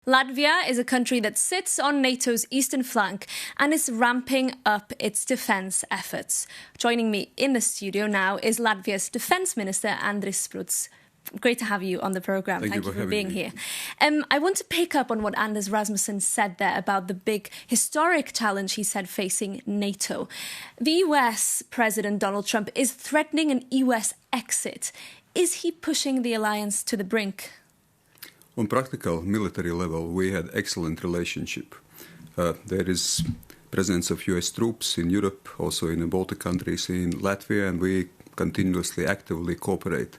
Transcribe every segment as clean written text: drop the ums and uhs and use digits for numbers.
Latvia is a country that sits on NATO's eastern flank and is ramping up its defence efforts. Joining me in the studio now is Latvia's Defence Minister, Andris Sprūds. Great to have you on the programme. Thank you for being here. I want to pick up on what Anders Rasmussen said there about the big historic challenge he said facing NATO. The US President Donald Trump is threatening an US exit. Is he pushing the alliance to the brink? On practical military level, we had excellent relationship. There is presence of US troops in Europe, also in the Baltic countries, in Latvia, and we continuously, actively cooperate.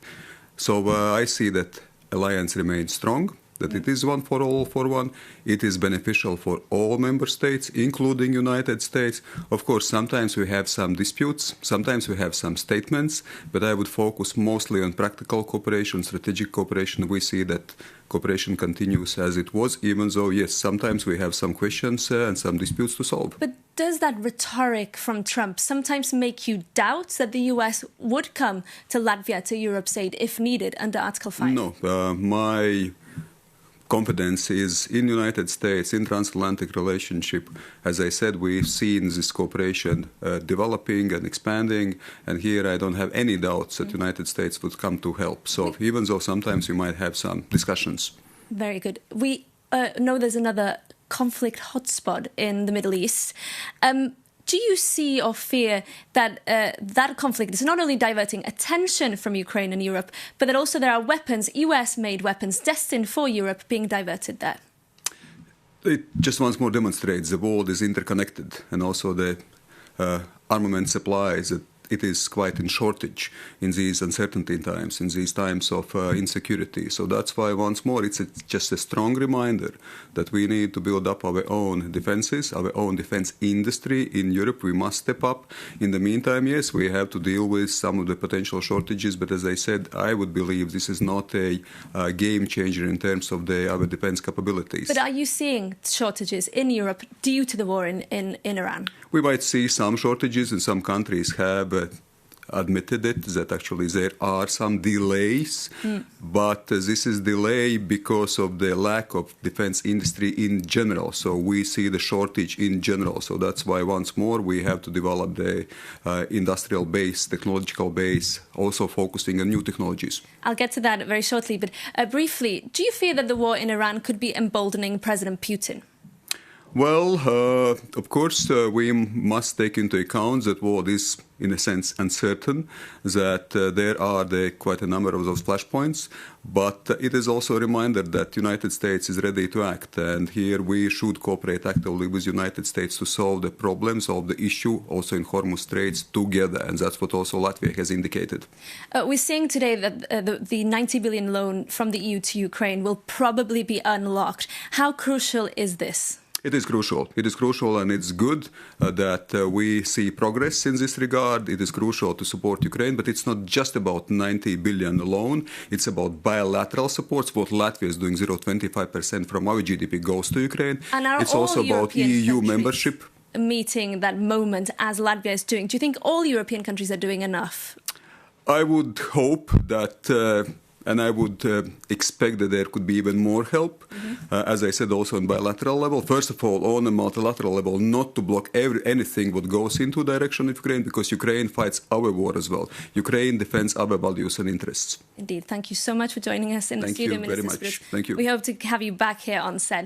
So I see that alliance remains strong, that it is one for all for one. It is beneficial for all member states, including United States. Of course, sometimes we have some disputes, sometimes we have some statements, but I would focus mostly on practical cooperation, strategic cooperation. We see that cooperation continues as it was, even though, yes, sometimes we have some questions and some disputes to solve. But does that rhetoric from Trump sometimes make you doubt that the US would come to Latvia, to Europe's aid, if needed, under Article 5? No, my confidence is in the United States, in transatlantic relationship. As I said, we've seen this cooperation developing and expanding, and here I don't have any doubts that the United States would come to help. So even though sometimes we might have some discussions. Very good. We know there's another conflict hotspot in the Middle East. Do you see or fear that that conflict is not only diverting attention from Ukraine and Europe, but that also there are weapons, US-made weapons, destined for Europe being diverted there? It just once more demonstrates the world is interconnected, and also the armament supplies. It is quite in shortage in these uncertainty times, in these times of insecurity. So that's why, once more, it's just a strong reminder that we need to build up our own defenses, our own defense industry in Europe. We must step up. In the meantime, yes, we have to deal with some of the potential shortages. But as I said, I would believe this is not a game changer in terms of our defense capabilities. But are you seeing shortages in Europe due to the war in Iran? We might see some shortages, and some countries have admitted it, that actually there are some delays, but this is delay because of the lack of defense industry in general. So we see the shortage in general. So that's why, once more, we have to develop the industrial base, technological base, also focusing on new technologies. I'll get to that very shortly, but briefly, do you fear that the war in Iran could be emboldening President Putin? Well, of course, we must take into account that war is, in a sense, uncertain, that there are quite a number of those flashpoints, but it is also a reminder that the United States is ready to act, and here we should cooperate actively with the United States to solve the problems of the issue, also in Hormuz Straits, together, and that's what also Latvia has indicated. We're seeing today that the 90 billion loan from the EU to Ukraine will probably be unlocked. How crucial is this? It is crucial. It is crucial, and it's good that we see progress in this regard. It is crucial to support Ukraine, but it's not just about 90 billion loan. It's about bilateral supports. What Latvia is doing, 0.25% from our GDP goes to Ukraine. And it's also about EU membership. Meeting that moment as Latvia is doing. Do you think all European countries are doing enough? I would hope that... and I would expect that there could be even more help, as I said, also on bilateral level. First of all, on a multilateral level, not to block anything what goes into the direction of Ukraine, because Ukraine fights our war as well. Ukraine defends our values and interests. Indeed. Thank you so much for joining us in the studio, Minister Sprūds. Thank you. We hope to have you back here on set.